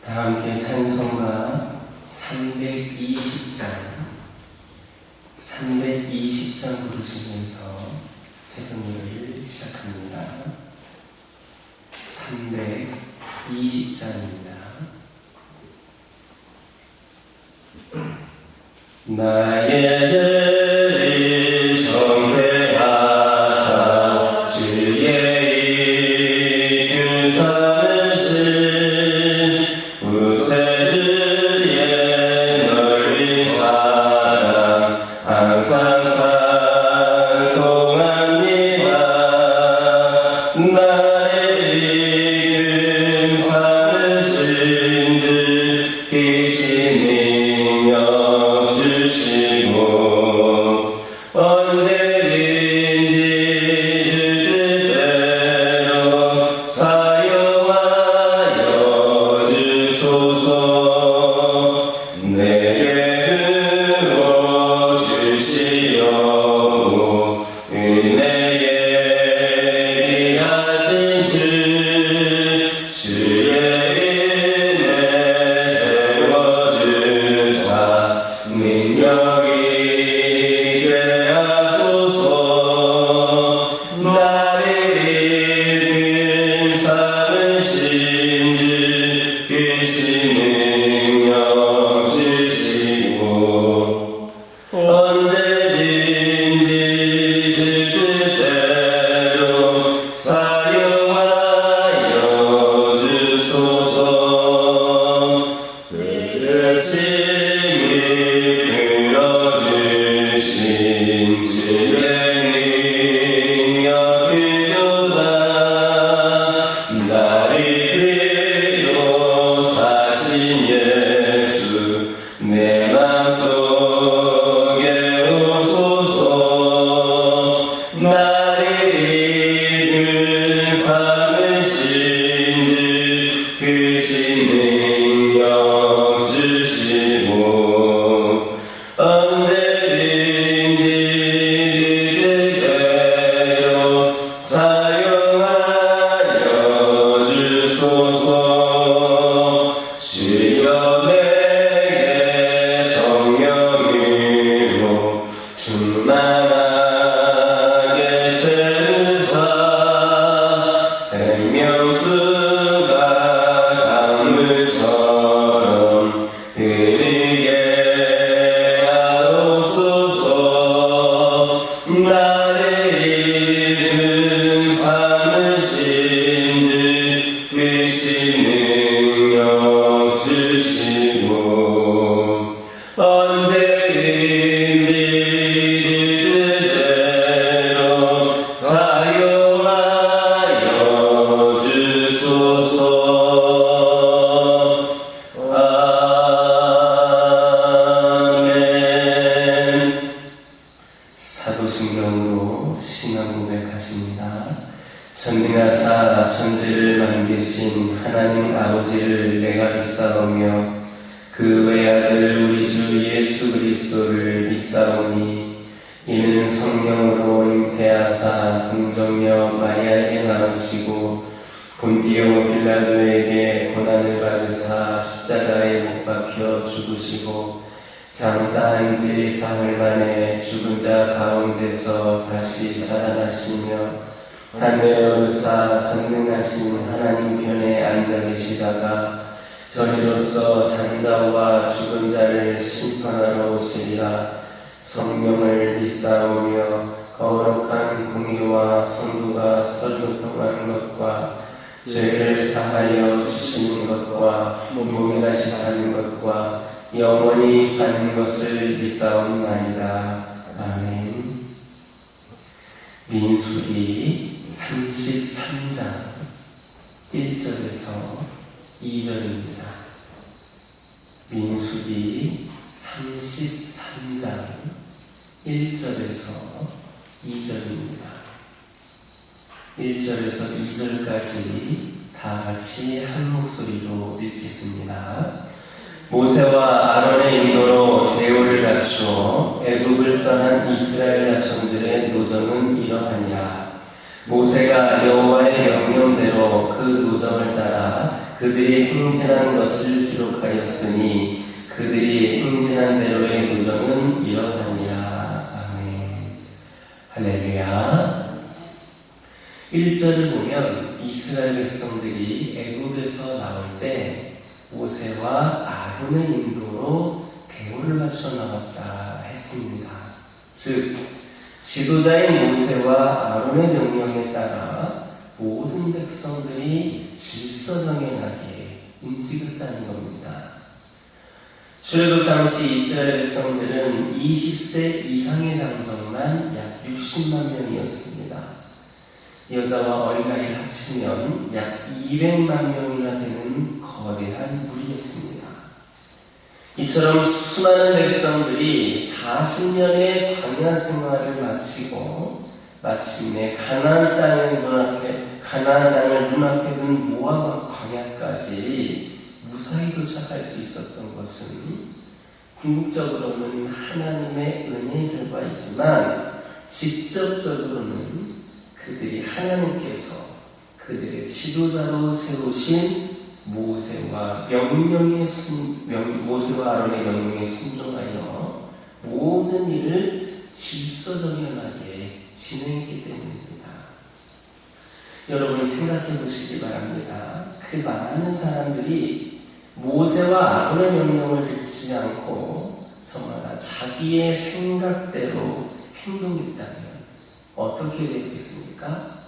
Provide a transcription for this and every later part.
다 함께 찬송가 320장 부르시면서 새벽예배를 시작합니다. 320장입니다. 나의 죄를 정케 하사 주의 이끈 삼으신 우세주의 넓은 사랑 항상 찬송합니다. 나를 이끈 삼으신 주 계신 능력 주시고 언제든지 주 뜻대로 사용하여 주소서. 내게 부어 주시오 은혜에 귀하신 주 주의 은혜 채워주사 능력이 있게 하소서. 나를 이끈 삼으신 주 크신 능력 주시고 언제든지 주 뜻대로 사용하여 주소서. 그침이 풀어주신 주의 능력 그도다. 나를 위로 사신 예수 내 맘속에 오소서. 나를 이끈 삼으신 주 크신 능력 주시고 언제든지 뜻대로 사용하여 주소서. 주여 내게 성령으로 충만하게 채우사 생명수가 강물처럼 흐르게 하옵소서. 나를 이끈 삼으신 주 크신 능력 주시고 언제든지 뜻대로 사용하여 주소서. 아멘. 사도신경으로 신앙 고백하십니다. 전능하사 천지를 만드신 하나님 아버지를 내가 믿사오며 그 외아들 우리 주 예수 그리스도를 믿사오니 이는 성령으로 잉태하사 동정녀 마리아에게 나오시고 본디오 빌라도에게 고난을 받으사 십자가에 못 박혀 죽으시고 장사한 지 사흘 만에 죽은 자 가운데서 다시 살아나시며 하늘에 오르사 전능하신 하나님 편에 앉아 계시다가 저희로서 장자와 죽은 자를 심판하러 오시리라. 성령을 믿사오며 거룩한 공의와 성도가 서로 통한 것과 죄를 사하여 주시는 것과 몸이 다시 사는 것과 영원히 사는 것을 믿사옵나이다. 아멘. 민수기 33장 1절에서 2절입니다. 민수기 33장 1절에서 2절입니다. 1절에서 2절까지 다 같이 한 목소리로 읽겠습니다. 모세와 아론의 인도로 대오를 갖추어 애굽을 떠난 이스라엘 자손들의 노정은 이러하니라. 모세가 여호와의 명령대로 그 노정을 따라 그들이 행진한 것을 기록하였으니 그들이 행진한 대로의 노정은 이러하니라. 아멘. 할렐루야. 1절을 보면 이스라엘 백성들이 애굽에서 나올 때 모세와 아론의 인도로 대오를 갖춰 나왔다 했습니다. 즉 지도자인 모세와 아론의 명령에 따라 모든 백성들이 질서정연하게 움직였다는 겁니다. 출애굽 당시 이스라엘 백성들은 20세 이상의 장정만 약 60만 명이었습니다. 여자와 어린아이를 합치면 약 200만 명이나 되는 거대한 무리였습니다. 이처럼 수많은 백성들이 40년의 광야 생활을 마치고 마침내 가나안 땅을 눈앞에 둔 모압 광야까지 무사히 도착할 수 있었던 것은 궁극적으로는 하나님의 은혜의 결과이지만 직접적으로는 그들이 하나님께서 그들의 지도자로 세우신 모세와 아론의 명령에 순종하여 모든 일을 질서정연하게 진행했기 때문입니다. 여러분 생각해 보시기 바랍니다. 그 많은 사람들이 모세와 아론의 명령을 듣지 않고 저마다 자기의 생각대로 행동했다면 어떻게 됐겠습니까?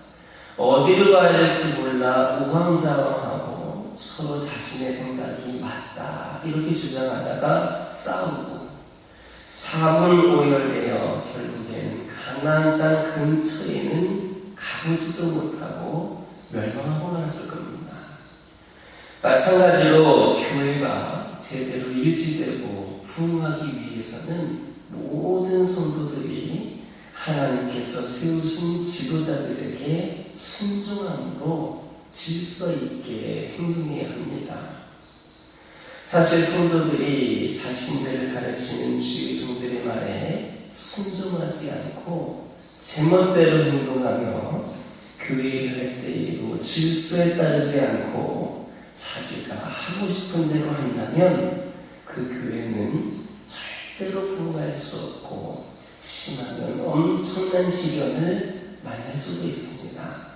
어디로 가야 될지 몰라 우왕좌왕하고 서로 자신의 생각이 맞다 이렇게 주장하다가 싸우고 사분오열되어 결국에는 가나안 땅 근처에는 가보지도 못하고 멸망하고 말았을 겁니다. 마찬가지로 교회가 제대로 유지되고 부흥하기 위해서는 모든 성도들이 하나님께서 세우신 지도자들에게 순종함으로 질서 있게 행동해야 합니다. 사실 성도들이 자신들을 가르치는 지휘종들의 말에 순종하지 않고 제멋대로 행동하며 교회를 할 때에도 질서에 따르지 않고 자기가 하고 싶은 대로 한다면 그 교회는 절대로 부흥할 수 없고 심하면 엄청난 시련을 만날 수도 있습니다.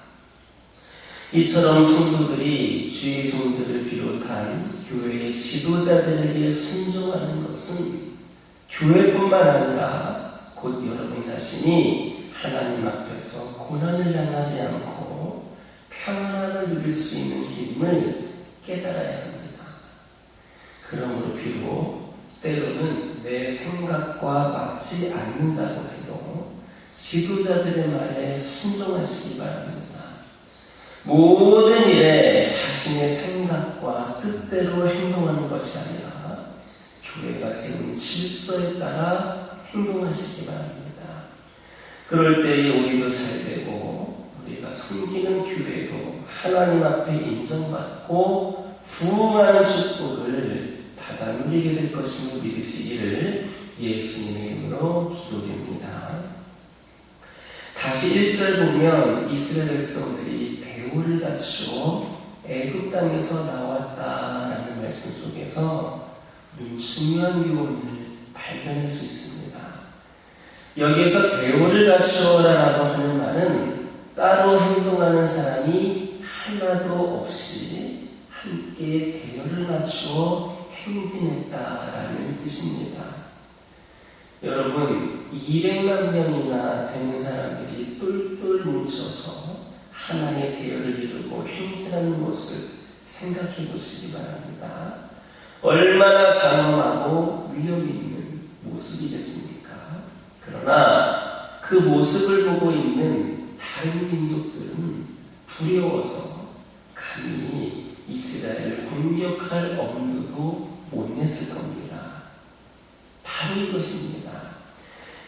이처럼 성도들이 주의 종들을 비롯한 교회의 지도자들에게 순종하는 것은 교회뿐만 아니라 곧 여러분 자신이 하나님 앞에서 고난을 당하지 않고 평안함을 누릴 수 있는 길임을 깨달아야 합니다. 그러므로 비록 때로는 내 생각과 맞지 않는다고 해도 지도자들의 말에 순종하시기 바랍니다. 모든 일에 자신의 생각과 뜻대로 행동하는 것이 아니라 교회가 세운 질서에 따라 행동하시기 바랍니다. 그럴 때에 우리도 잘 되고 우리가 섬기는 교회도 하나님 앞에 인정받고 부흥하는 축복을 받아 누리게 될 것임을 믿으시기를 예수님의 이름으로 기도드립니다. 다시 1절 보면 이스라엘 백성들이 배후를 갖추어 애굽 땅에서 나왔다라는 말씀 속에서 우리는 중요한 교훈을 발견할 수 있습니다. 여기에서 대오를 갖추어라라고 하는 말은 따로 행동하는 사람이 하나도 없이 함께 대오를 맞추어 행진했다라는 뜻입니다. 여러분 200만 명이나 되는 사람들이 똘똘 뭉쳐서 하나의 대열을 이루고 행진하는 모습 생각해 보시기 바랍니다. 얼마나 장엄하고 위험 있는 모습이겠습니까? 그러나 그 모습을 보고 있는 다른 민족들은 두려워서 감히 이스라엘을 공격할 엄두도 못 냈을 겁니다. 바로 이것입니다.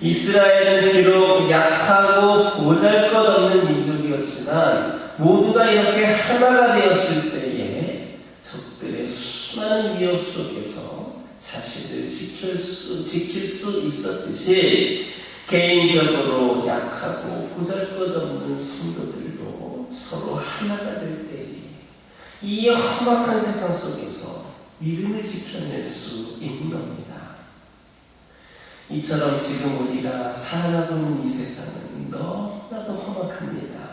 이스라엘은 비록 약하고 보잘것없는 민족이었지만 모두가 이렇게 하나가 되었을 때에 적들의 수많은 위협 속에서 자신을 지킬 수 있었듯이 개인적으로 약하고 보잘것없는 성도들 서로 하나가 될 때에 이 험악한 세상 속에서 믿음을 지켜낼 수 있는 겁니다. 이처럼 지금 우리가 살아가고 있는 이 세상은 너무나도 험악합니다.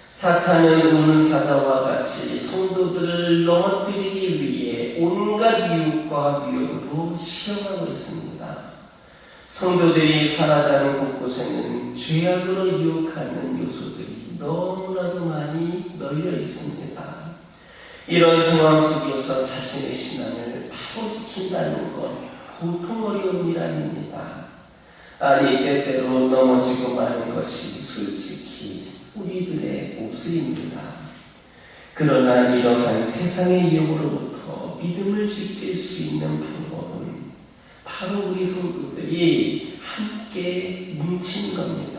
사탄은 오늘 사자와 같이 성도들을 넘어뜨리기 위해 온갖 유혹과 위협으로 시험하고 있습니다. 성도들이 살아가는 곳곳에는 죄악으로 유혹하는 요소들이 너무나도 많이 널려 있습니다. 이런 상황 속에서 자신의 신앙을 바로 지킨다는 것 보통 어려운 일 아닙니다. 아니, 때때로 넘어지고 마는 것이 솔직히 우리들의 몫입니다. 그러나 이러한 세상의 유혹으로부터 믿음을 지킬 수 있는 방법은 바로 우리 성도들이 함께 뭉치는 겁니다.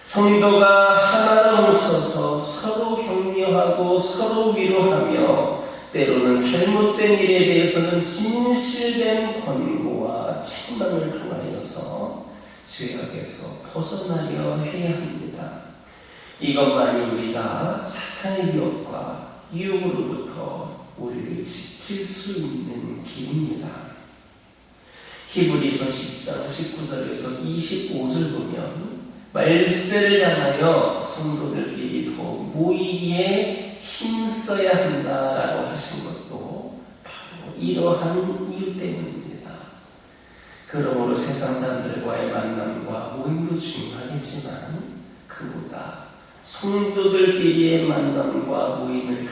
성도가 하나로 뭉쳐서 서로 격려하고 서로 위로하며 때로는 잘못된 일에 대해서는 진실된 권고와 책망을 통하여서 죄악에서 벗어나려 해야 합니다. 이것만이 우리가 사탄의 유혹과 유혹으로부터 우리를 지킬 수 있는 길입니다. 히브리서 10장 19절에서 25절 보면 말세를 향하여 성도들끼리 더 모이기에 힘써야 한다라고 하신 것도 바로 이러한 이유 때문입니다. 그러므로 세상 사람들과의 만남과 모임도 중요하겠지만 그보다 성도들끼리의 만남과 모임을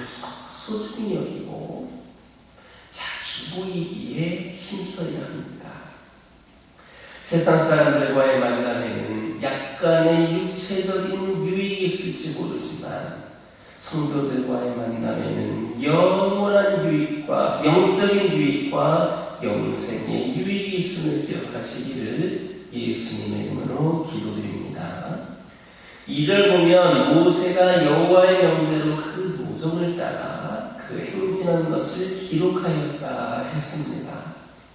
소중히 여기고 자주 모이기에 힘써야 합니다. 세상 사람들과의 만남에는 약간의 육체적인 유익이 있을지 모르지만 성도들과의 만남에는 영원한 유익과 영적인 유익과 영생의 유익이 있음을 기억하시기를 예수님의 이름으로 기도드립니다. 2절 보면 모세가 여호와의 명대로 그 노정을 따라 그 행진한 것을 기록하였다 했습니다.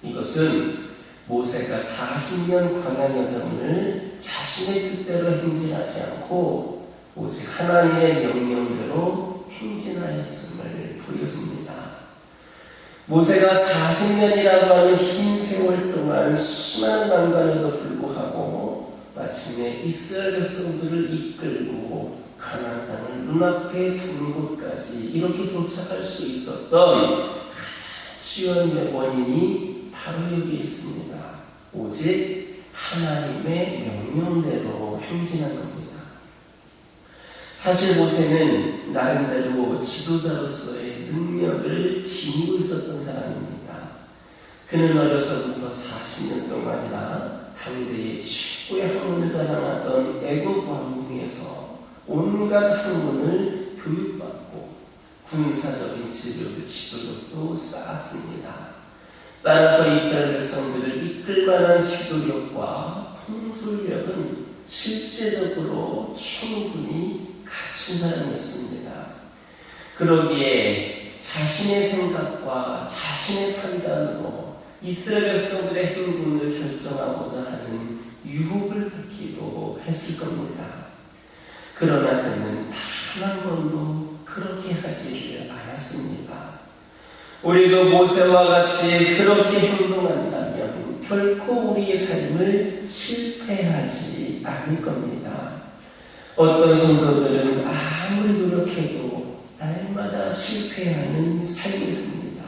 이것은 모세가 40년 광야 여정을 자신의 뜻대로 행진하지 않고 오직 하나님의 명령대로 행진하였음을 보여줍니다. 모세가 40년이라고 하는 긴 세월 동안 수많은 난관에도 불구하고 마침내 이스라엘 백성들을 이끌고 가나안 땅을 눈앞에 두는 곳까지 이렇게 도착할 수 있었던 가장 주요한 원인이 바로 여기 있습니다. 오직 하나님의 명령대로 행진한 겁니다. 사실 모세는 나름대로 지도자로서의 능력을 지니고 있었던 사람입니다. 그는 어려서부터 40년 동안이나 당대의 최고의 학문을 자랑하던 애국 왕궁에서 온갖 학문을 교육받고 군사적인 지도력도 쌓았습니다. 따라서 이스라엘 백성들을 이끌 만한 지도력과 통솔력은 실제적으로 충분히 갖춘 사람이었습니다. 그러기에 자신의 생각과 자신의 판단으로 이스라엘 백성들의 행군을 결정하고자 하는 유혹을 받기도 했을 겁니다. 그러나 그는 단 한 번도 그렇게 하지 않았습니다. 우리도 모세와 같이 그렇게 행동한다면 결코 우리의 삶을 실패하지 않을 겁니다. 어떤 성도들은 아무리 노력해도 날마다 실패하는 삶을 삽니다.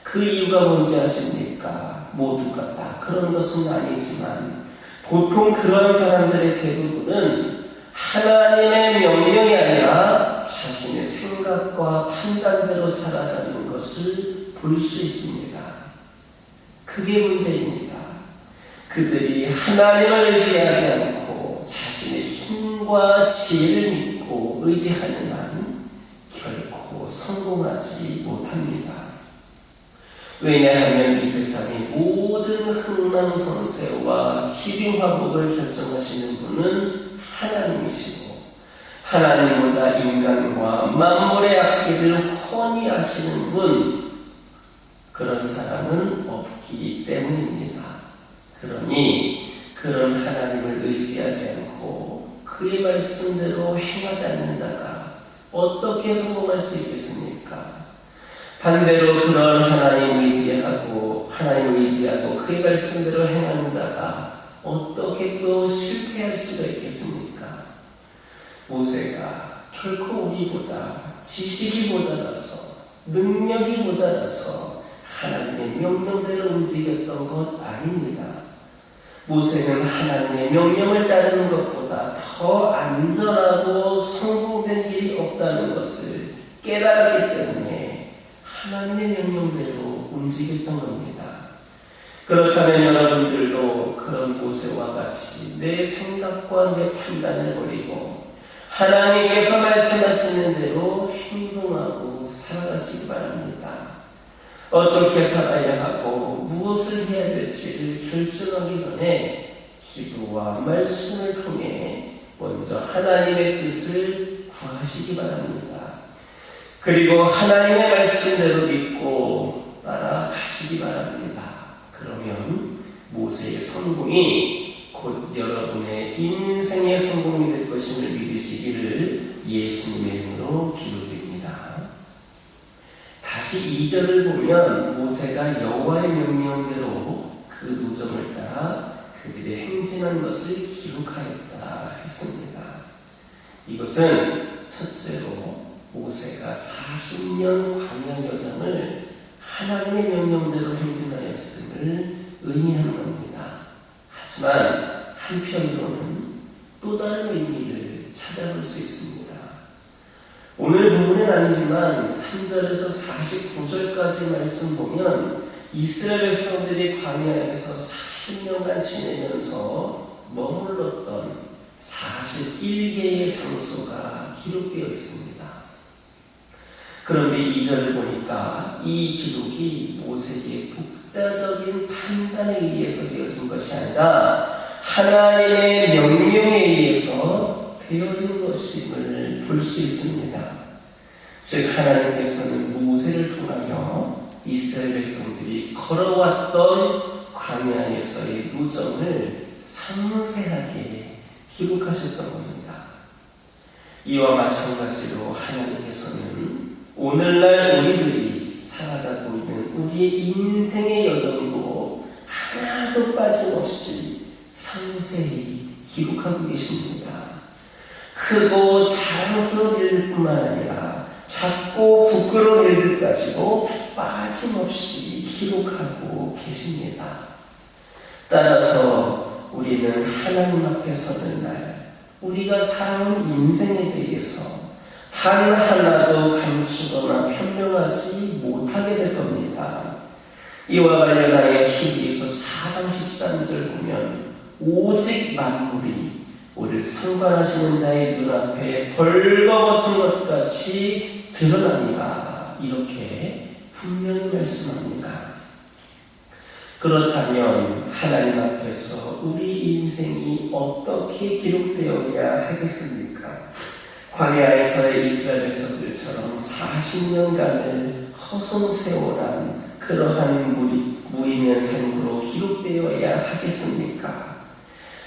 그 이유가 뭔지 아십니까? 모두가 다 그런 것은 아니지만 보통 그런 사람들의 대부분은 하나님의 명령이 아니라 자신의 생각과 판단대로 살아가는 것을 볼 수 있습니다. 그게 문제입니다. 그들이 하나님을 의지하지 않고 자신의 힘과 지혜를 믿고 의지하는 한 결코 성공하지 못합니다. 왜냐하면 이 세상의 모든 흥망성쇠와 기림화복을 결정하시는 분은 하나님이시고 하나님보다 인간과 만물의 악기를 훤히 아시는 분, 그런 사람은 없기 때문입니다. 그러니 그런 하나님을 의지하지 않고 그의 말씀대로 행하지 않는 자가 어떻게 성공할 수 있겠습니까? 반대로 그런 하나님 의지하고 그의 말씀대로 행하는 자가 어떻게 또 실패할 수가 있겠습니까? 모세가 결코 우리보다 지식이 모자라서 능력이 모자라서 하나님의 명령대로 움직였던 것 아닙니다. 모세는 하나님의 명령을 따르는 것보다 더 안전하고 성공된 길이 없다는 것을 깨달았기 때문에 하나님의 명령대로 움직였던 겁니다. 그렇다면 여러분들도 그런 모세와 같이 내 생각과 내 판단을 버리고 하나님께서 말씀하시는 대로 행동하고 살아가시기 바랍니다. 어떻게 살아야 하고 무엇을 해야 될지를 결정하기 전에 기도와 말씀을 통해 먼저 하나님의 뜻을 구하시기 바랍니다. 그리고 하나님의 말씀대로 믿고 따라가시기 바랍니다. 그러면 모세의 성공이 곧 여러분의 인생의 성공이 될 것임을 믿으시기를 예수님의 이름으로 기도드립니다. 다시 2절을 보면 모세가 여호와의 명령대로 그 누정을 따라 그들의 행진한 것을 기록하였다 했습니다. 이것은 첫째로 모세가 40년 광야 여정을 하나님의 명령대로 행진하였음을 의미하는 겁니다. 하지만 한편으로는 또 다른 의미를 찾아볼 수 있습니다. 오늘 본문은 아니지만 3절에서 49절까지 말씀 보면 이스라엘 백성들이 광야에서 40년간 지내면서 머물렀던 41개의 장소가 기록되어 있습니다. 그런데 2절을 보니까 이 기록이 모세의 독자적인 판단에 의해서 되어진 것이 아니라 하나님의 명령에 의해서 되어진 것임을 볼 수 있습니다. 즉 하나님께서는 모세를 통하여 이스라엘 백성들이 걸어왔던 광야에서의 누정을 상세하게 기록하셨던 겁니다. 이와 마찬가지로 하나님께서는 오늘날 우리들이 살아가고 있는 우리의 인생의 여정도 하나도 빠짐없이 상세히 기록하고 계십니다. 크고 자랑스러운 일뿐만 아니라 작고 부끄러운 일들까지도 빠짐없이 기록하고 계십니다. 따라서 우리는 하나님 앞에 서는 날 우리가 살아온 인생에 대해서 단 하나도 감추거나 변명하지 못하게 될 겁니다. 이와 관련하여 히브리서 4장 13절 보면 오직 만물이 우리를 상관하시는 자의 눈앞에 벌거벗은 것 같이 드러나니라 이렇게 분명히 말씀합니다. 그렇다면 하나님 앞에서 우리 인생이 어떻게 기록되어야 하겠습니까? 광야에서의 이스라엘 백성들처럼 40년간을 허송세월한 그러한 무의미한 삶으로 기록되어야 하겠습니까?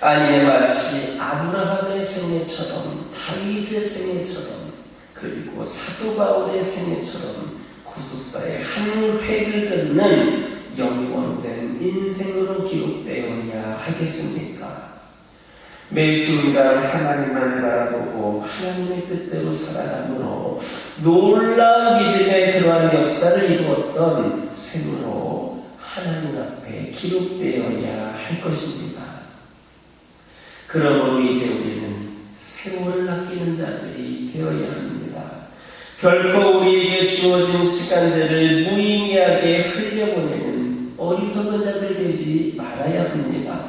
아니면 마치 아브라함의 생애처럼 다윗의 생애처럼 그리고 사도 바울의 생애처럼 구속사의 한 획을 긋는 영원된 인생으로 기록되어야 하겠습니까? 매 순간 하나님을 바라보고 하나님의 뜻대로 살아감으로 놀라운 믿음의 그러한 역사를 이루었던 생으로 하나님 앞에 기록되어야 할 것입니다. 그러므로 이제 우리는 세월을 아끼는 자들이 되어야 합니다. 결코 우리에게 주어진 시간들을 무의미하게 흘려보내는 어리석은 자들 되지 말아야 합니다.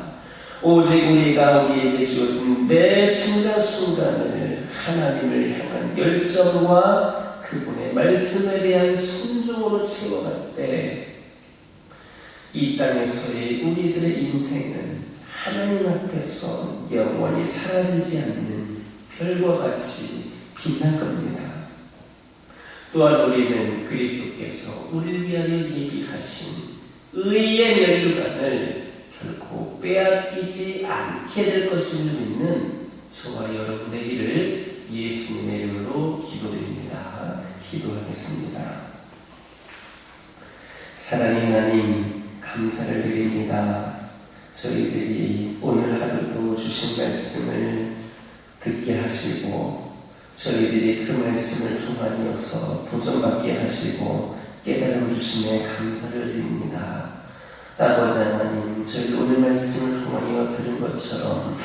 오직 우리에게 주어진 매 순간순간을 하나님을 향한 열정과 그분의 말씀에 대한 순종으로 채워갈 때 이 땅에서의 우리들의 인생은 하나님 앞에서 영원히 사라지지 않는 별과 같이 빛날 겁니다. 또한 우리는 그리스도께서 우리를 위하여 예비하신 의의 면류관을 결코 빼앗기지 않게 될 것임을 믿는 저와 여러분의 일을 예수님의 이름으로 기도드립니다. 기도하겠습니다. 사랑의 하나님, 감사를 드립니다. 저희들이 오늘 하루도 주신 말씀을 듣게 하시고 저희들이 그 말씀을 통하여서 도전받게 하시고 깨달음 주심에 감사를 드립니다. 아버지 하나님, 저희 오늘 말씀을 통하여 들은 것처럼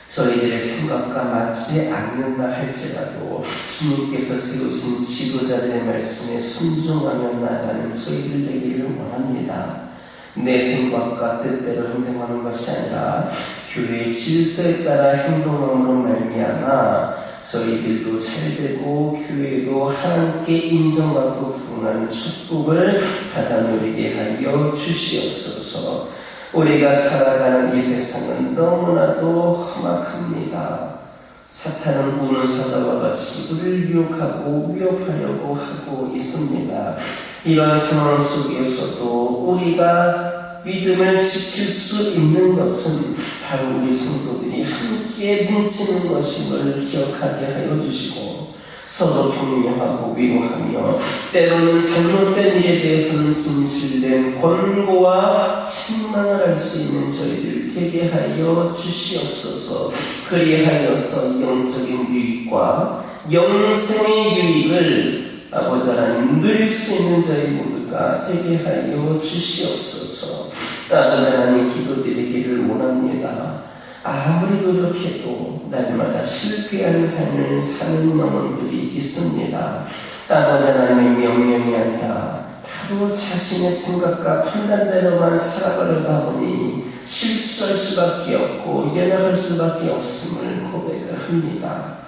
저희들의 생각과 맞지 않는다 할지라도 주님께서 세우신 지도자들의 말씀에 순종하며 나아가는 저희들 되기를 원합니다. 내 생각과 뜻대로 행동하는 것이 아니라 교회의 질서에 따라 행동함으로 말미암아 저희들도 잘되고 교회도 하나님께 인정받고 부흥하는 축복을 받아 누리게 하여 주시옵소서. 우리가 살아가는 이 세상은 너무나도 험악합니다. 사탄은 우는 사자와 같이 우리를 유혹하고 위협하려고 하고 있습니다. 이런 상황 속에서도 우리가 믿음을 지킬 수 있는 것은 바로 우리 성도들이 함께 뭉치는 것임을 기억하게 하여 주시고 서로 격려하고 위로하며 때로는 잘못된 일에 대해서는 진실된 권고와 책망을 할 수 있는 저희들 되게 하여 주시옵소서. 그리하여서 영적인 유익과 영생의 유익을 아버지 하나님 누릴 수 있는 저희 모두가 되게 하여 주시옵소서. 아버지 하나님, 기도드리기를 원합니다. 아무리 노력해도 날마다 실패하는 삶을 사는 영혼들이 있습니다. 아버지 하나님의 명령이 아니라 바로 자신의 생각과 판단대로만 살아가려다 보니 실수할 수밖에 없고 연약할 수밖에 없음을 고백을 합니다.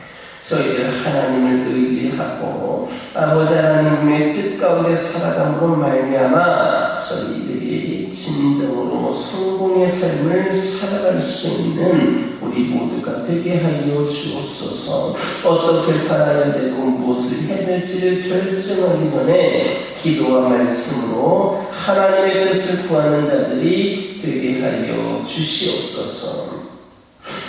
저희들 하나님을 의지하고 아버지 하나님의 뜻 가운데 살아감으로 말미암아 저희들이 진정으로 성공의 삶을 살아갈 수 있는 우리 모두가 되게 하여 주옵소서. 어떻게 살아야 되고 무엇을 해야 될지를 결정하기 전에 기도와 말씀으로 하나님의 뜻을 구하는 자들이 되게 하여 주시옵소서.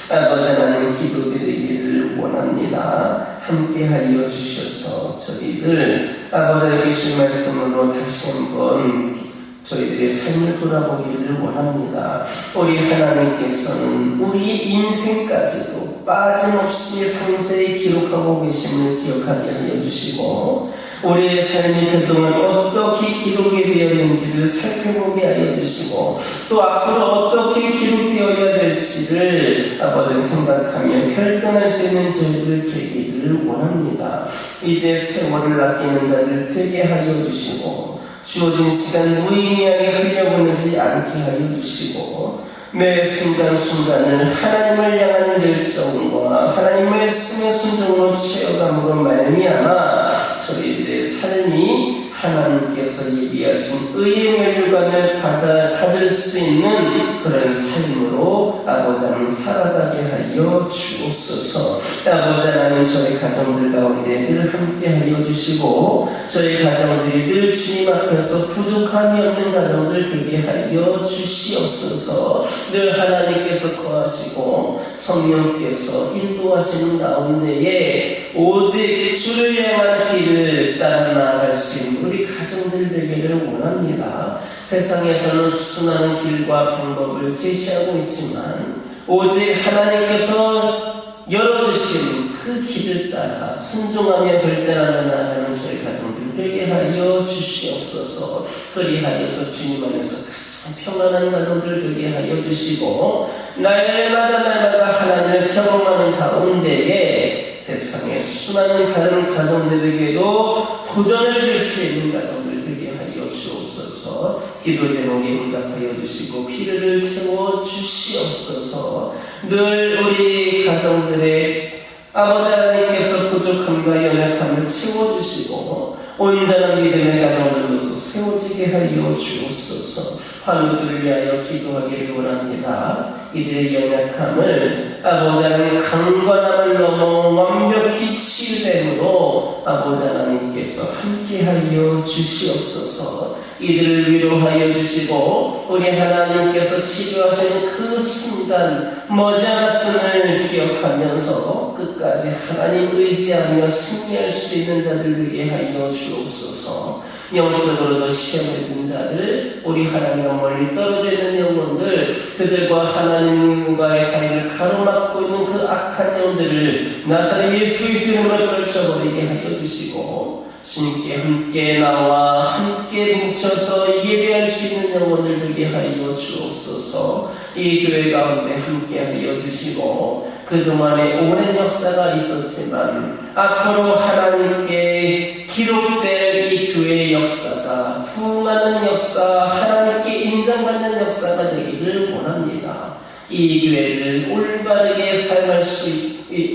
아버지 하나님, 기도드리기를 원합니다. 함께 하여 주셔서 저희들 아버지의 계신 말씀으로 다시 한번 저희들의 삶을 돌아보기를 원합니다. 우리 하나님께서는 우리 인생까지도 빠짐없이 상세히 기록하고 계심을 기억하게 하여 주시고 우리의 삶이 그동안 어떻게 기록이 되었는지를 살펴보게 하여 주시고 또 앞으로 어떻게 기록되어야 될지를 아버지 생각하며 결단할 수 있는 저희들 되기를 원합니다. 이제 세월을 아끼는 자들 되게 하여 주시고 주어진 시간 무의미하게 흘려보내지 않게 하여 주시고 매 순간순간을 하나님을 향하는 열정과 하나님 말씀의 순종으로 채워감으로 말미암아 저희들의 삶이 하나님께서 예비하신 의의 면류관을 받을 수 있는 그런 삶으로 아버지 하나님 살아가게 하여 주옵소서. 아버지 하나님, 저희 가정들 가운데 늘 함께 하여 주시고 저희 가정들이 늘 주님 앞에서 부족함이 없는 가정들 되게 하여 주시옵소서. 늘 하나님께서 거하시고 성령께서 인도하시는 가운데에 오직 주를 향한 길을 따라 나아갈 수 있는 우리 가정들 되기를 원합니다. 세상에서는 수많은 길과 방법을 제시하고 있지만 오직 하나님께서 열어주신 그 길을 따라 순종하며 결단하며 나아가는 저희 가정들 되게 하여 주시옵소서. 그리하여서 주님 안에서 가장 평안한 가정들 되게 하여 주시고 날마다 하나님을 경험하는 가운데에 세상에 수많은 다른 가정들에게도 도전을 줄 수 있는 가정들 되게 하여 주옵소서. 기도 제목에 응답하여 주시고 필요를 채워 주시옵소서. 늘 우리 가정들의 아버지 하나님께서 부족함과 연약함을 채워주시고 온전한 믿음의 가정들로서 세워지게 하여 주옵소서. 환우들을 위하여 기도하기를 원합니다. 이들의 연약함을 아버지 하나님 강건함을 넘어 완벽히 치유됨으로 아버지 하나님께서 함께하여 주시옵소서. 이들을 위로하여 주시고 우리 하나님께서 치료하시는 그 순간 머지않았음을 기억하면서 끝까지 하나님을 의지하며 승리할 수 있는 자들 되게 하여 주옵소서. 영적으로도 시험에 든 자들, 우리 하나님과 멀리 떨어져 있는 영혼들, 그들과 하나님과의 사이를 가로막고 있는 그 악한 영들을 나사렛 예수 그리스도의 이름으로 떨쳐버리게 하여 주시고 주님께 함께 나와 함께 뭉쳐서 예배할 수 있는 영혼을 되게 하여 주옵소서. 이 교회 가운데 함께 하여 주시고 그동안에 오랜 역사가 있었지만 앞으로 하나님께 기록될 이 교회의 역사가 부흥하는 역사, 하나님께 인정받는 역사가 되기를 원합니다. 이 교회를 올바르게 사용할 수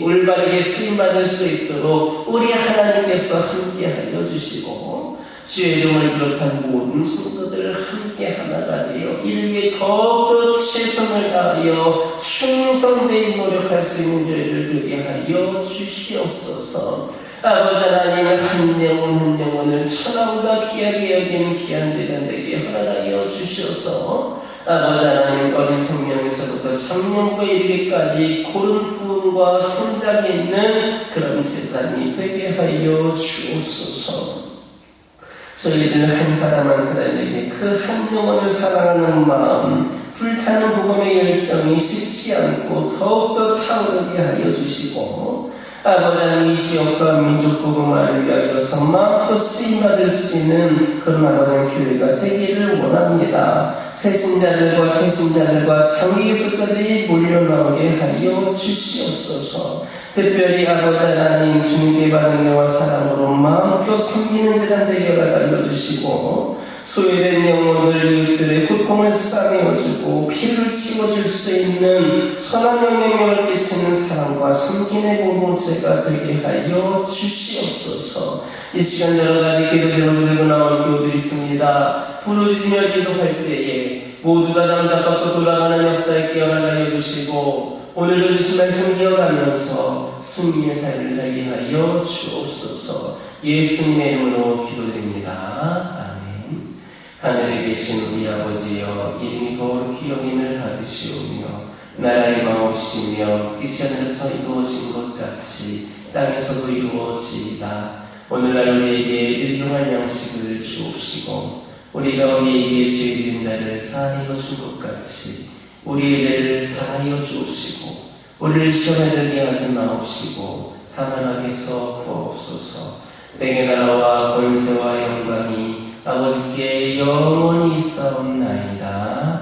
올바르게 쓰임받을 수 있도록 우리 하나님께서 함께하여 주시고 주의 이름을 비롯한 모든 성도들 함께 하나가 되어 일 위해 더욱더 최선을 다하여 충성되이 노력할 수 있는 저희를 되게 하여 주시옵소서. 아버지 하나님, 한 영혼 한 영혼을 천하보다 귀하게 여기는 귀한 제단 되게 허락하여 주시옵소서. 아버지 하나님, 어린 생명에서부터 청년부에 이르기까지 고른 부흥과 성장이 있는 그런 제단이 되게 하여 주옵소서. 저희들 한 사람 한 사람에게 그 한 영혼을 사랑하는 마음, 불타는 복음의 열정이 식지 않고 더욱더 타오르게 하여 주시고 아버지 하나님, 이 지역과 민족 복음화를 위하여서 마음껏 쓰임받을 수 있는 그런 아버지 교회가 되기를 원합니다. 새신자들과 개신자들과 장기예수자들이 몰려나오게 하여 주시옵소서. 특별히 아버지 하나님, 주님께 받은 은혜와 사랑으로 마음껏 섬기는 재단 되게 허락하여 주시고 소외된 영혼들 이웃들의 고통을 싸매어주고 피를 치워줄 수 있는 선한 영향력을 끼치는 사랑과 섬김의 공동체가 되게 하여 주시옵소서. 이 시간 여러 가지 기도 제목을 들고 나올 교우들이 있습니다. 부르짖으며 기도할 때에 모두가 담답하고 돌아가는 역사에 깨어나게 주시고 오늘도 주신 말씀 기억하면서 승리의 삶을 살게 하여 주옵소서. 예수님의 이름으로 기도드립니다. 하늘에 계신 우리 아버지여, 이름이 거룩히 여김을 받으시오며 나라의 마옵시며 뜻이 하늘에서 이루어진 것 같이 땅에서도 이루어지이다. 오늘날 우리에게 일용할 양식을 주옵시고 우리가 우리에게 죄 지은 자를 사하여 준 것 같이 우리의 죄를 사하여 주옵시고 우리를 시험에 들게 하지 마옵시고 다만 악에서 구하옵소서. 내게 나라와 권세와 영광이 아버지께 영원히 있사옵나이다.